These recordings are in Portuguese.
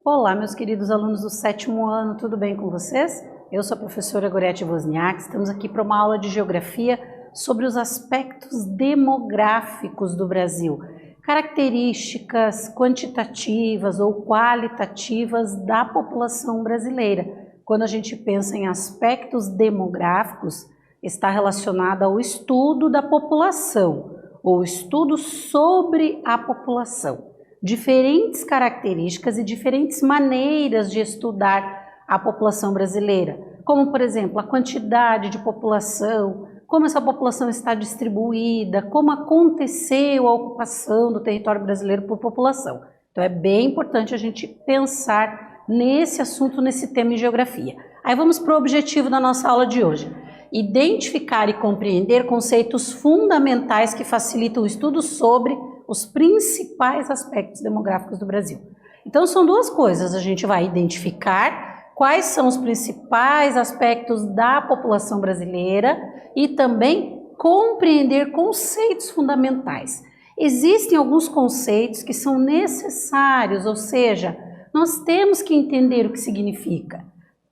Olá, meus queridos alunos do 7º ano, tudo bem com vocês? Eu sou a professora Gorete Wozniak, estamos aqui para uma aula de Geografia sobre os aspectos demográficos do Brasil, características quantitativas ou qualitativas da população brasileira. Quando a gente pensa em aspectos demográficos, está relacionado ao estudo da população, ou estudo sobre a população. Diferentes características e diferentes maneiras de estudar a população brasileira, como, por exemplo, a quantidade de população, como essa população está distribuída, como aconteceu a ocupação do território brasileiro por população. Então é bem importante a gente pensar nesse assunto, nesse tema em geografia. Aí vamos para o objetivo da nossa aula de hoje. Identificar e compreender conceitos fundamentais que facilitam o estudo sobre os principais aspectos demográficos do Brasil. Então são duas coisas, a gente vai identificar quais são os principais aspectos da população brasileira e também compreender conceitos fundamentais. Existem alguns conceitos que são necessários, ou seja, nós temos que entender o que significa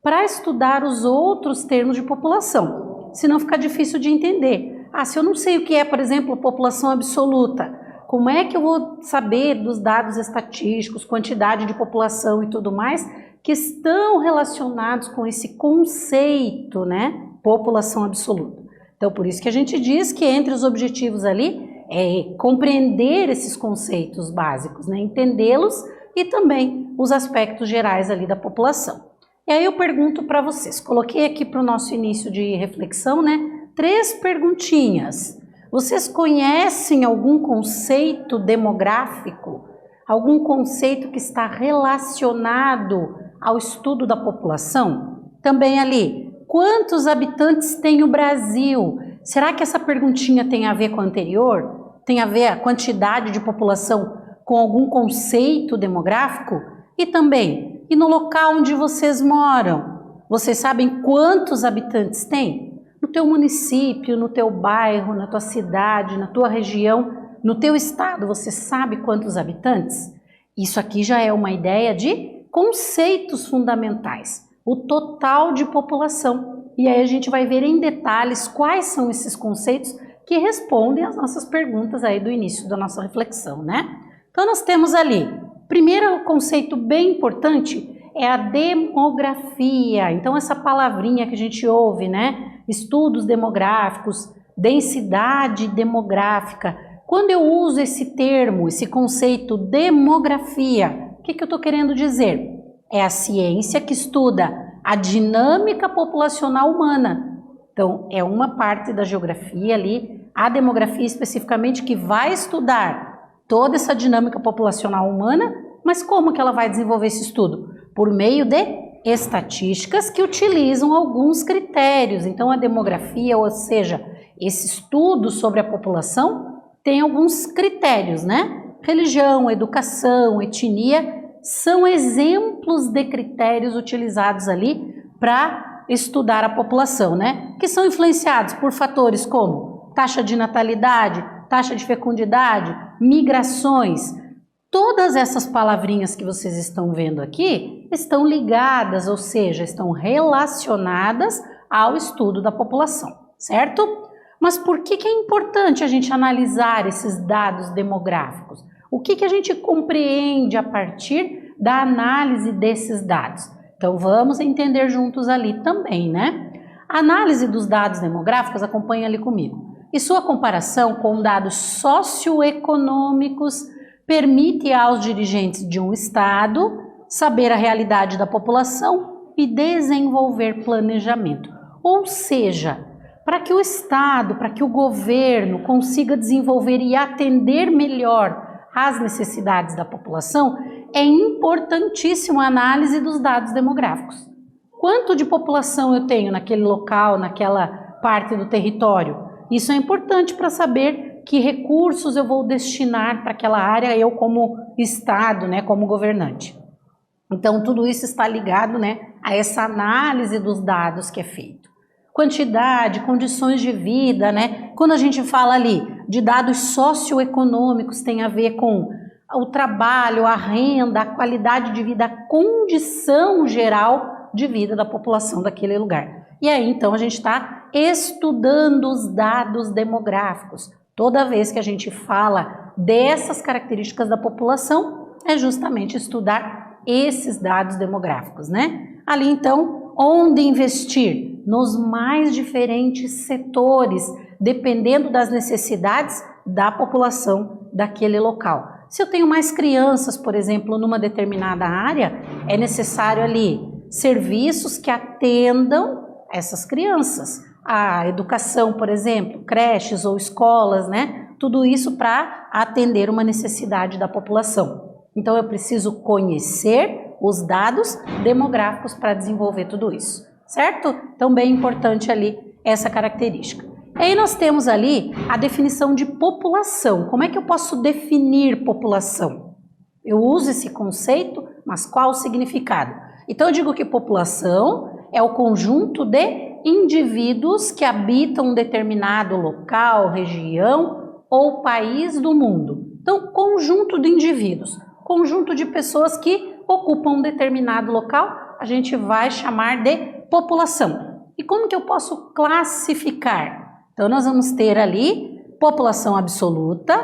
para estudar os outros termos de população, senão fica difícil de entender. Se eu não sei o que é, por exemplo, população absoluta, como é que eu vou saber dos dados estatísticos, quantidade de população e tudo mais, que estão relacionados com esse conceito, né? População absoluta. Então, por isso que a gente diz que entre os objetivos ali é compreender esses conceitos básicos, né? Entendê-los e também os aspectos gerais ali da população. E aí eu pergunto para vocês, coloquei aqui para o nosso início de reflexão, né? 3 perguntinhas. Vocês conhecem algum conceito demográfico? Algum conceito que está relacionado ao estudo da população? Também ali, quantos habitantes tem o Brasil? Será que essa perguntinha tem a ver com a anterior? Tem a ver a quantidade de população com algum conceito demográfico? E também, e no local onde vocês moram? Vocês sabem quantos habitantes tem? No teu município, no teu bairro, na tua cidade, na tua região, no teu estado, você sabe quantos habitantes? Isso aqui já é uma ideia de conceitos fundamentais, o total de população. E aí a gente vai ver em detalhes quais são esses conceitos que respondem às nossas perguntas aí do início da nossa reflexão, né? Então nós temos ali, primeiro conceito bem importante é a demografia. Então essa palavrinha que a gente ouve, né? Estudos demográficos, densidade demográfica. Quando eu uso esse termo, esse conceito demografia, o que eu estou querendo dizer? É a ciência que estuda a dinâmica populacional humana. Então, é uma parte da geografia ali, a demografia especificamente, que vai estudar toda essa dinâmica populacional humana, mas como que ela vai desenvolver esse estudo? Por meio de estatísticas que utilizam alguns critérios. Então a demografia, ou seja, esse estudo sobre a população tem alguns critérios, né? Religião, educação, etnia, são exemplos de critérios utilizados ali para estudar a população, né? Que são influenciados por fatores como taxa de natalidade, taxa de fecundidade, migrações. Todas essas palavrinhas que vocês estão vendo aqui estão ligadas, ou seja, estão relacionadas ao estudo da população, certo? Mas por que é importante a gente analisar esses dados demográficos? O que a gente compreende a partir da análise desses dados? Então vamos entender juntos ali também, né? A análise dos dados demográficos, acompanha ali comigo, e sua comparação com dados socioeconômicos permite aos dirigentes de um estado saber a realidade da população e desenvolver planejamento. Ou seja, para que o estado, para que o governo consiga desenvolver e atender melhor às necessidades da população, é importantíssima a análise dos dados demográficos. Quanto de população eu tenho naquele local, naquela parte do território? Isso é importante para saber que recursos eu vou destinar para aquela área, eu como Estado, né, como governante. Então, tudo isso está ligado, né, a essa análise dos dados que é feito. Quantidade, condições de vida, né? Quando a gente fala ali de dados socioeconômicos, tem a ver com o trabalho, a renda, a qualidade de vida, a condição geral de vida da população daquele lugar. E aí, então, a gente está estudando os dados demográficos. Toda vez que a gente fala dessas características da população, é justamente estudar esses dados demográficos, né? Ali, então, onde investir? Nos mais diferentes setores, dependendo das necessidades da população daquele local. Se eu tenho mais crianças, por exemplo, numa determinada área, é necessário ali serviços que atendam essas crianças. A educação, por exemplo, creches ou escolas, né? Tudo isso para atender uma necessidade da população. Então, eu preciso conhecer os dados demográficos para desenvolver tudo isso, certo? Então, bem importante ali essa característica. Aí nós temos ali a definição de população. Como é que eu posso definir população? Eu uso esse conceito, mas qual o significado? Então, eu digo que população é o conjunto de indivíduos que habitam um determinado local, região ou país do mundo. Então, conjunto de indivíduos, conjunto de pessoas que ocupam um determinado local, a gente vai chamar de população. E como que eu posso classificar? Então, nós vamos ter ali população absoluta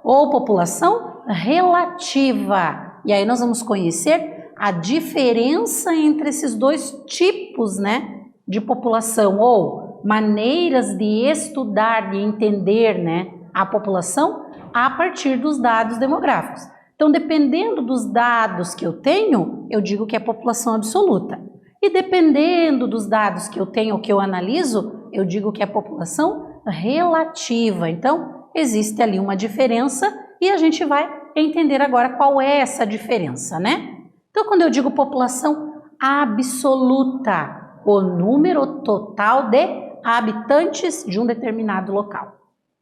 ou população relativa. E aí nós vamos conhecer a diferença entre esses dois tipos, né, de população, ou maneiras de estudar, de entender, né, a população a partir dos dados demográficos. Então, dependendo dos dados que eu tenho, eu digo que é população absoluta. E dependendo dos dados que eu tenho, que eu analiso, eu digo que é população relativa. Então, existe ali uma diferença e a gente vai entender agora qual é essa diferença, né? Então, quando eu digo população absoluta, o número total de habitantes de um determinado local.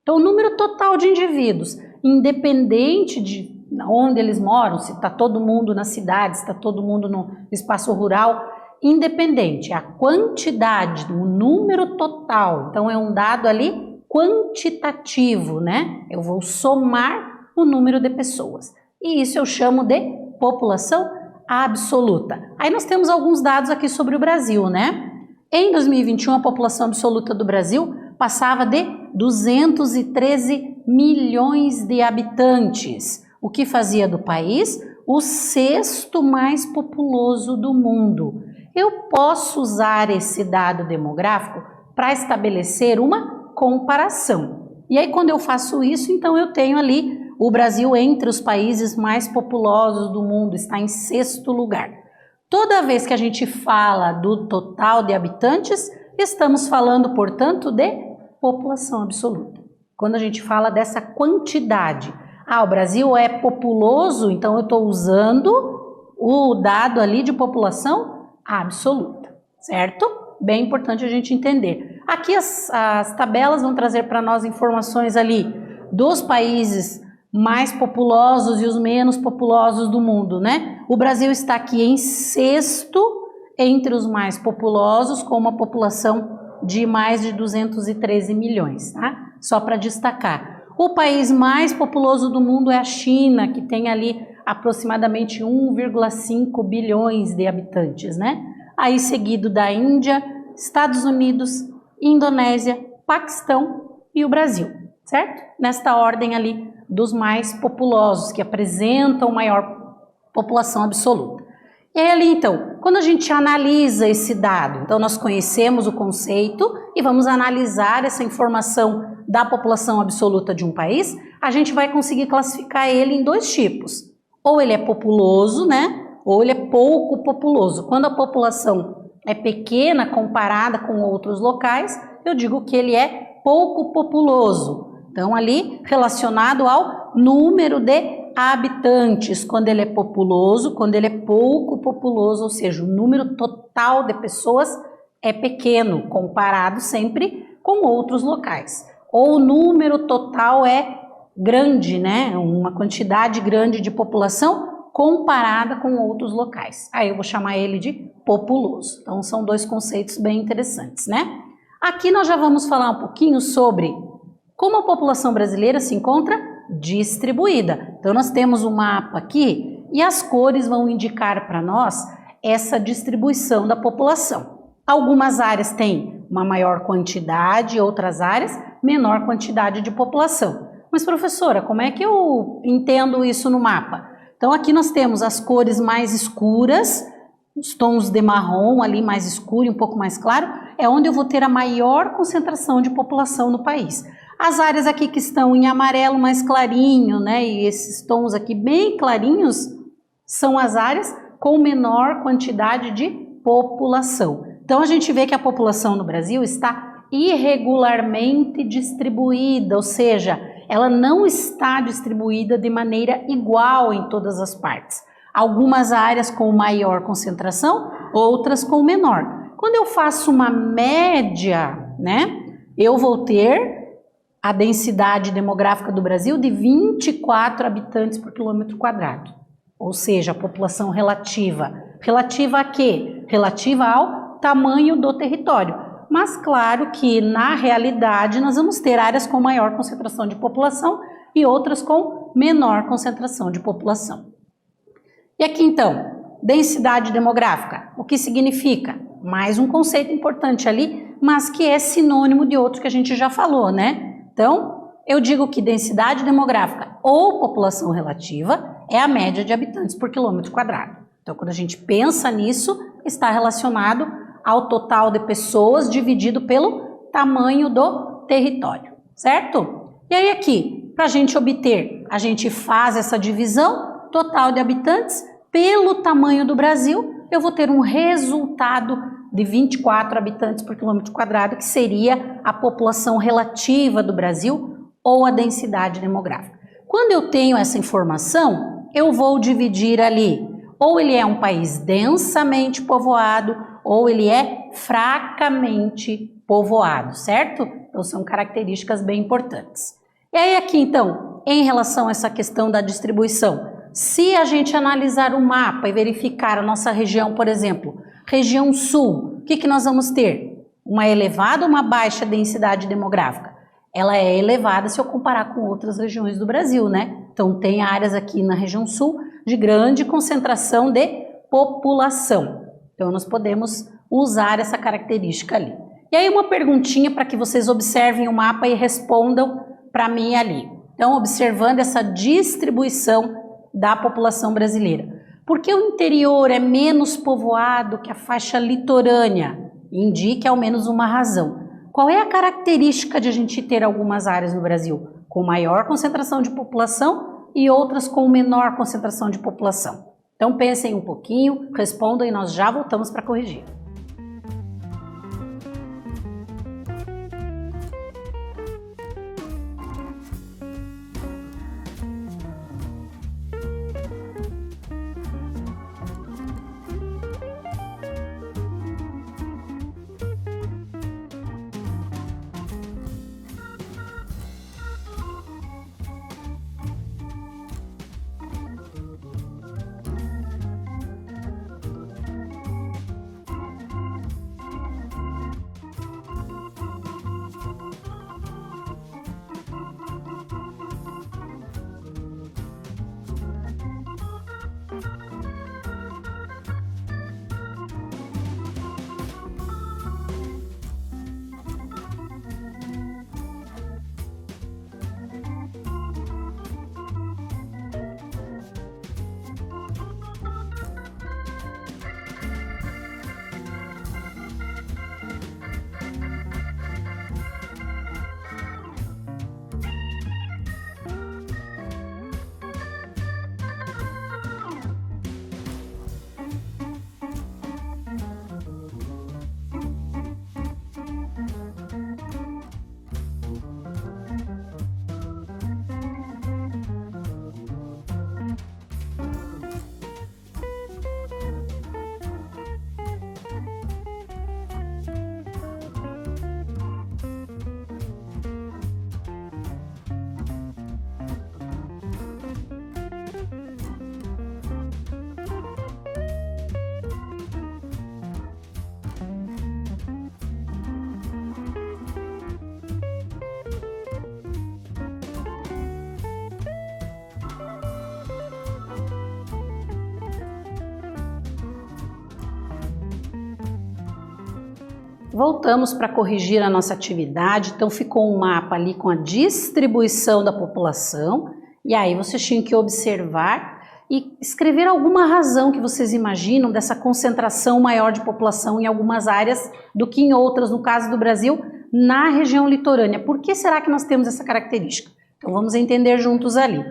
Então, o número total de indivíduos, independente de onde eles moram, se está todo mundo na cidade, se está todo mundo no espaço rural, independente, a quantidade, o número total, então é um dado ali quantitativo, né? Eu vou somar o número de pessoas. E isso eu chamo de população absoluta. Aí nós temos alguns dados aqui sobre o Brasil, né? Em 2021, a população absoluta do Brasil passava de 213 milhões de habitantes, o que fazia do país o sexto mais populoso do mundo. Eu posso usar esse dado demográfico para estabelecer uma comparação. E aí, quando eu faço isso, então eu tenho ali o Brasil entre os países mais populosos do mundo, está em sexto lugar. Toda vez que a gente fala do total de habitantes, estamos falando, portanto, de população absoluta. Quando a gente fala dessa quantidade, o Brasil é populoso, então eu estou usando o dado ali de população absoluta, certo? Bem importante a gente entender. Aqui as tabelas vão trazer para nós informações ali dos países mais populosos e os menos populosos do mundo, né? O Brasil está aqui em sexto entre os mais populosos, com uma população de mais de 213 milhões, tá? Só para destacar. O país mais populoso do mundo é a China, que tem ali aproximadamente 1,5 bilhões de habitantes, né? Aí seguido da Índia, Estados Unidos, Indonésia, Paquistão e o Brasil, certo? Nesta ordem ali dos mais populosos, que apresentam maior população absoluta. E aí ali então, quando a gente analisa esse dado, então nós conhecemos o conceito e vamos analisar essa informação da população absoluta de um país, a gente vai conseguir classificar ele em dois tipos. Ou ele é populoso, né? Ou ele é pouco populoso. Quando a população é pequena comparada com outros locais, eu digo que ele é pouco populoso. Então, ali relacionado ao número de habitantes, quando ele é populoso, quando ele é pouco populoso, ou seja, o número total de pessoas é pequeno, comparado sempre com outros locais. Ou o número total é grande, né? Uma quantidade grande de população comparada com outros locais. Aí eu vou chamar ele de populoso. Então são dois conceitos bem interessantes, né? Aqui nós já vamos falar um pouquinho sobre como a população brasileira se encontra distribuída. Então, nós temos um mapa aqui e as cores vão indicar para nós essa distribuição da população. Algumas áreas têm uma maior quantidade, outras áreas menor quantidade de população. Mas, professora, como é que eu entendo isso no mapa? Então, aqui nós temos as cores mais escuras, os tons de marrom ali mais escuro e um pouco mais claro, é onde eu vou ter a maior concentração de população no país. As áreas aqui que estão em amarelo mais clarinho, né, e esses tons aqui bem clarinhos, são as áreas com menor quantidade de população. Então, a gente vê que a população no Brasil está irregularmente distribuída, ou seja, ela não está distribuída de maneira igual em todas as partes. Algumas áreas com maior concentração, outras com menor. Quando eu faço uma média, né, eu vou ter a densidade demográfica do Brasil de 24 habitantes por quilômetro quadrado. Ou seja, a população relativa. Relativa a quê? Relativa ao tamanho do território. Mas claro que na realidade nós vamos ter áreas com maior concentração de população e outras com menor concentração de população. E aqui então, densidade demográfica, o que significa? Mais um conceito importante ali, mas que é sinônimo de outro que a gente já falou, né? Então, eu digo que densidade demográfica ou população relativa é a média de habitantes por quilômetro quadrado. Então, quando a gente pensa nisso, está relacionado ao total de pessoas dividido pelo tamanho do território, certo? E aí aqui, para a gente obter, a gente faz essa divisão total de habitantes pelo tamanho do Brasil, eu vou ter um resultado de 24 habitantes por quilômetro quadrado, que seria a população relativa do Brasil ou a densidade demográfica. Quando eu tenho essa informação, eu vou dividir ali, ou ele é um país densamente povoado, ou ele é fracamente povoado, certo? Então são características bem importantes. E aí aqui então, em relação a essa questão da distribuição, se a gente analisar o mapa e verificar a nossa região, por exemplo, região sul, o que nós vamos ter? Uma elevada ou uma baixa densidade demográfica? Ela é elevada se eu comparar com outras regiões do Brasil, né? Então tem áreas aqui na região sul de grande concentração de população. Então nós podemos usar essa característica ali. E aí uma perguntinha para que vocês observem o mapa e respondam para mim ali. Então, observando essa distribuição da população brasileira. Por que o interior é menos povoado que a faixa litorânea? Indique ao menos uma razão. Qual é a característica de a gente ter algumas áreas no Brasil com maior concentração de população e outras com menor concentração de população? Então pensem um pouquinho, respondam e nós já voltamos para corrigir. Voltamos para corrigir a nossa atividade, então ficou um mapa ali com a distribuição da população, e aí vocês tinham que observar e escrever alguma razão que vocês imaginam dessa concentração maior de população em algumas áreas do que em outras, no caso do Brasil, na região litorânea. Por que será que nós temos essa característica? Então vamos entender juntos ali.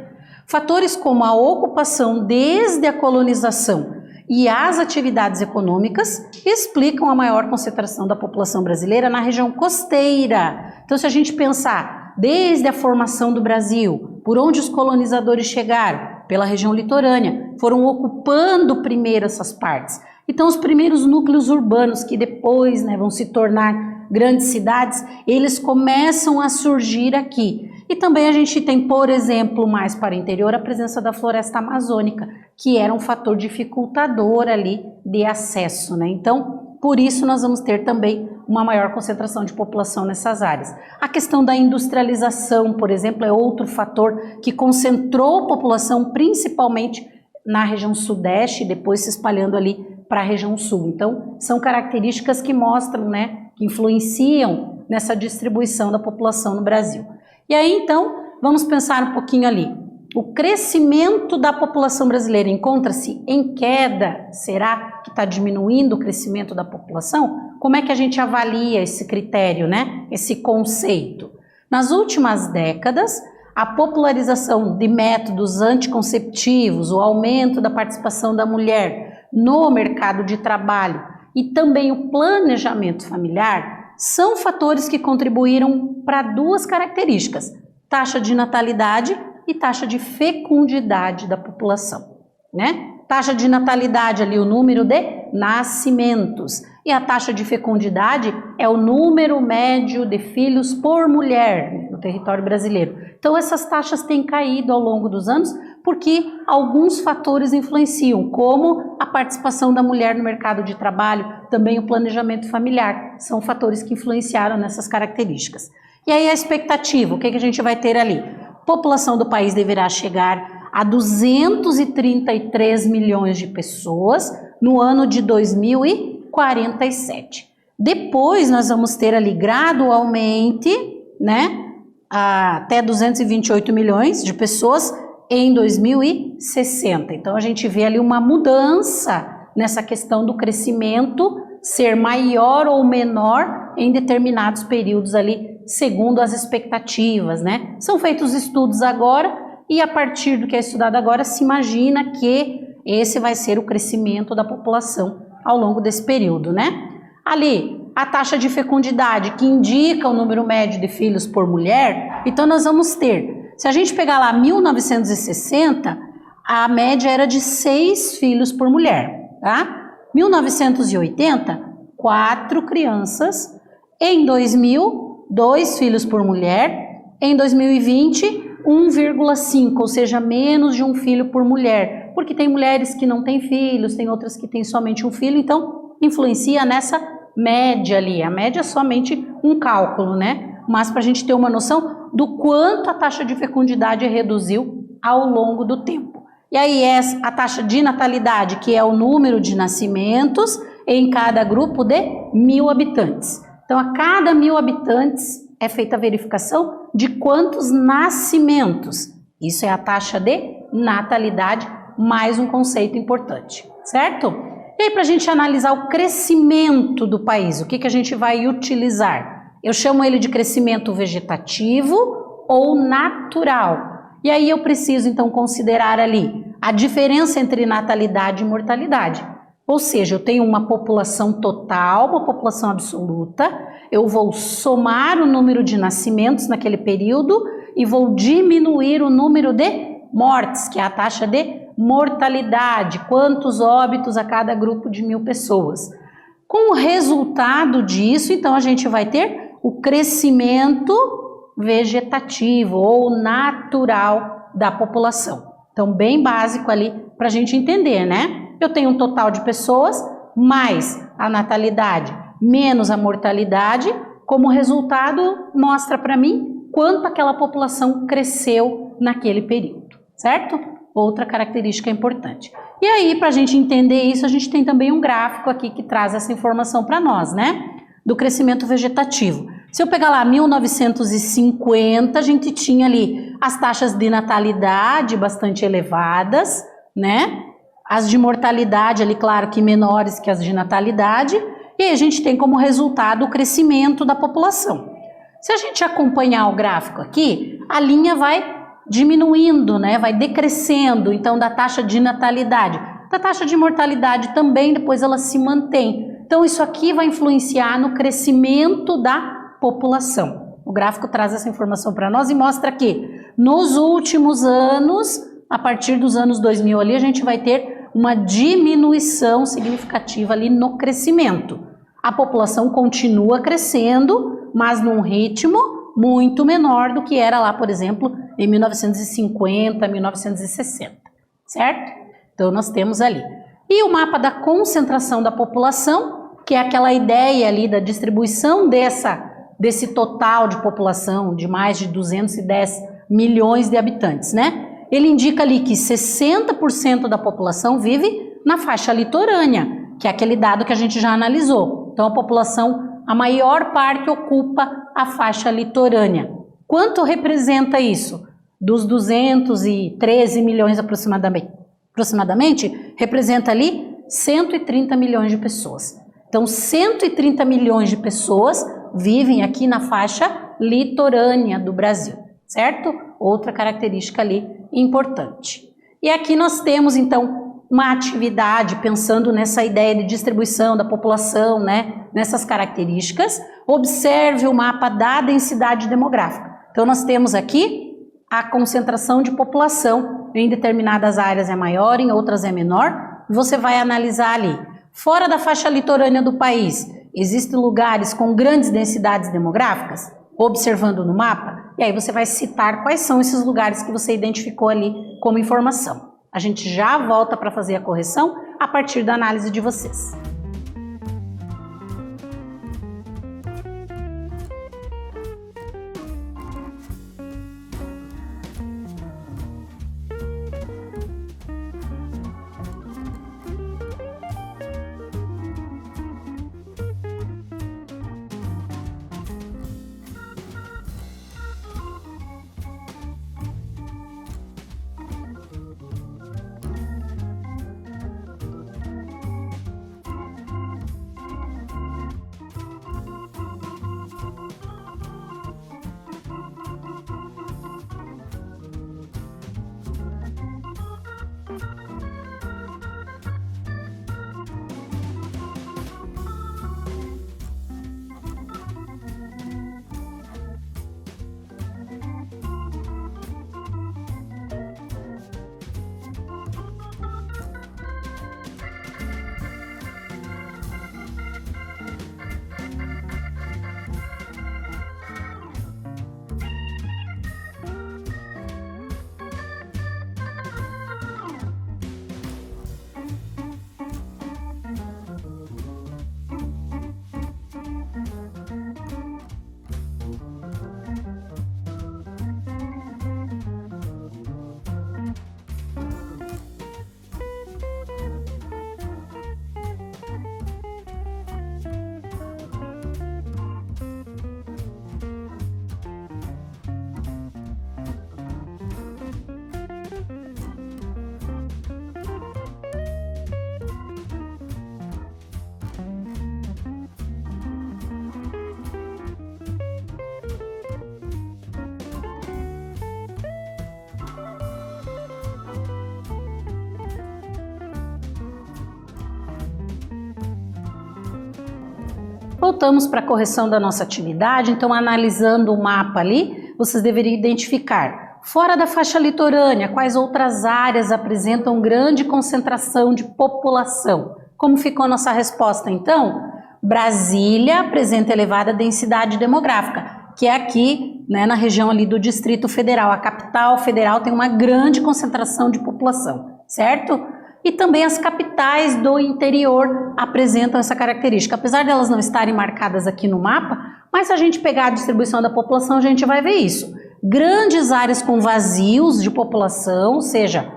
Fatores como a ocupação desde a colonização e as atividades econômicas explicam a maior concentração da população brasileira na região costeira. Então, se a gente pensar desde a formação do Brasil, por onde os colonizadores chegaram, pela região litorânea, foram ocupando primeiro essas partes. Então, os primeiros núcleos urbanos, que depois vão se tornar grandes cidades, eles começam a surgir aqui. E também a gente tem, por exemplo, mais para o interior, a presença da floresta amazônica, que era um fator dificultador ali de acesso, né? Então, por isso nós vamos ter também uma maior concentração de população nessas áreas. A questão da industrialização, por exemplo, é outro fator que concentrou população principalmente na região sudeste e depois se espalhando ali para a região sul. Então, são características que mostram, que influenciam nessa distribuição da população no Brasil. E aí, então, vamos pensar um pouquinho ali. O crescimento da população brasileira encontra-se em queda? Será que está diminuindo o crescimento da população? Como é que a gente avalia esse critério, esse conceito? Nas últimas décadas, a popularização de métodos anticonceptivos, o aumento da participação da mulher no mercado de trabalho e também o planejamento familiar são fatores que contribuíram para duas características: taxa de natalidade e taxa de fecundidade da população, Taxa de natalidade ali, o número de nascimentos, e a taxa de fecundidade é o número médio de filhos por mulher no território brasileiro. Então essas taxas têm caído ao longo dos anos porque alguns fatores influenciam, como a participação da mulher no mercado de trabalho, também o planejamento familiar, são fatores que influenciaram nessas características. E aí a expectativa, o que a gente vai ter ali? A população do país deverá chegar a 233 milhões de pessoas no ano de 2047. Depois nós vamos ter ali gradualmente, até 228 milhões de pessoas em 2060. Então a gente vê ali uma mudança nessa questão do crescimento ser maior ou menor em determinados períodos ali, segundo as expectativas, São feitos estudos agora e a partir do que é estudado agora se imagina que esse vai ser o crescimento da população ao longo desse período, Ali, a taxa de fecundidade, que indica o número médio de filhos por mulher, então nós vamos ter, se a gente pegar lá 1960, a média era de 6 filhos por mulher, 1980, 4 crianças, em 2000, 2 filhos por mulher, em 2020, 1,5, ou seja, menos de um filho por mulher, porque tem mulheres que não têm filhos, tem outras que têm somente um filho, então influencia nessa média ali. A média é somente um cálculo, mas para a gente ter uma noção do quanto a taxa de fecundidade reduziu ao longo do tempo. E aí a taxa de natalidade, que é o número de nascimentos em cada grupo de 1.000 habitantes. Então, a cada 1.000 habitantes é feita a verificação de quantos nascimentos. Isso é a taxa de natalidade, mais um conceito importante, certo? E aí, para a gente analisar o crescimento do país, o que a gente vai utilizar? Eu chamo ele de crescimento vegetativo ou natural. E aí eu preciso, então, considerar ali a diferença entre natalidade e mortalidade. Ou seja, eu tenho uma população total, uma população absoluta, eu vou somar o número de nascimentos naquele período e vou diminuir o número de mortes, que é a taxa de mortalidade, quantos óbitos a cada grupo de 1.000 pessoas. Com o resultado disso, então, a gente vai ter o crescimento vegetativo ou natural da população. Então, bem básico ali para a gente entender, Eu tenho um total de pessoas, mais a natalidade, menos a mortalidade, como resultado mostra para mim quanto aquela população cresceu naquele período, certo? Outra característica importante. E aí, para a gente entender isso, a gente tem também um gráfico aqui que traz essa informação para nós, do crescimento vegetativo. Se eu pegar lá 1950, a gente tinha ali as taxas de natalidade bastante elevadas, né? As de mortalidade ali, claro que menores que as de natalidade, e aí a gente tem como resultado o crescimento da população. Se a gente acompanhar o gráfico aqui, a linha vai diminuindo, né? Vai decrescendo, então, da taxa de natalidade. Da taxa de mortalidade também, depois ela se mantém. Então, isso aqui vai influenciar no crescimento da população. O gráfico traz essa informação para nós e mostra que nos últimos anos, a partir dos anos 2000 ali, a gente vai ter uma diminuição significativa ali no crescimento. A população continua crescendo, mas num ritmo muito menor do que era lá, por exemplo, em 1950, 1960, certo? Então, nós temos ali. E o mapa da concentração da população, que é aquela ideia ali da distribuição desse total de população de mais de 210 milhões de habitantes, né? Ele indica ali que 60% da população vive na faixa litorânea, que é aquele dado que a gente já analisou. Então, a população, a maior parte ocupa a faixa litorânea. Quanto representa isso? Dos 213 milhões aproximadamente, representa ali 130 milhões de pessoas. Então, 130 milhões de pessoas vivem aqui na faixa litorânea do Brasil, certo? Outra característica ali importante. E aqui nós temos, então, uma atividade pensando nessa ideia de distribuição da população, né? Nessas características. Observe o mapa da densidade demográfica. Então, nós temos aqui a concentração de população. Em determinadas áreas é maior, em outras é menor. Você vai analisar ali. Fora da faixa litorânea do país, existem lugares com grandes densidades demográficas? Observando no mapa, e aí você vai citar quais são esses lugares que você identificou ali como informação. A gente já volta para fazer a correção a partir da análise de vocês. Voltamos para a correção da nossa atividade, então analisando o mapa ali, vocês deveriam identificar, fora da faixa litorânea, quais outras áreas apresentam grande concentração de população. Como ficou a nossa resposta então? Brasília apresenta elevada densidade demográfica, que é aqui, né, na região ali do Distrito Federal. A capital federal tem uma grande concentração de população, certo? E também as capitais do interior apresentam essa característica. Apesar de elas não estarem marcadas aqui no mapa, mas se a gente pegar a distribuição da população, a gente vai ver isso. Grandes áreas com vazios de população, ou seja,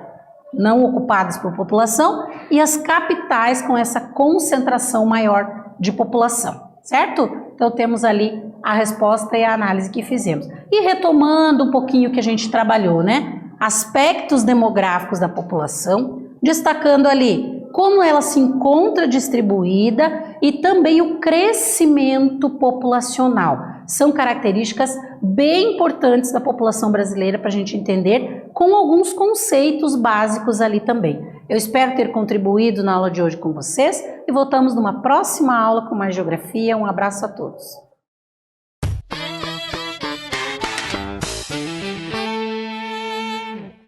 não ocupadas por população, e as capitais com essa concentração maior de população, certo? Então temos ali a resposta e a análise que fizemos. E retomando um pouquinho o que a gente trabalhou, né? Aspectos demográficos da população, destacando ali como ela se encontra distribuída e também o crescimento populacional. São características bem importantes da população brasileira para a gente entender, com alguns conceitos básicos ali também. Eu espero ter contribuído na aula de hoje com vocês e voltamos numa próxima aula com mais geografia. Um abraço a todos.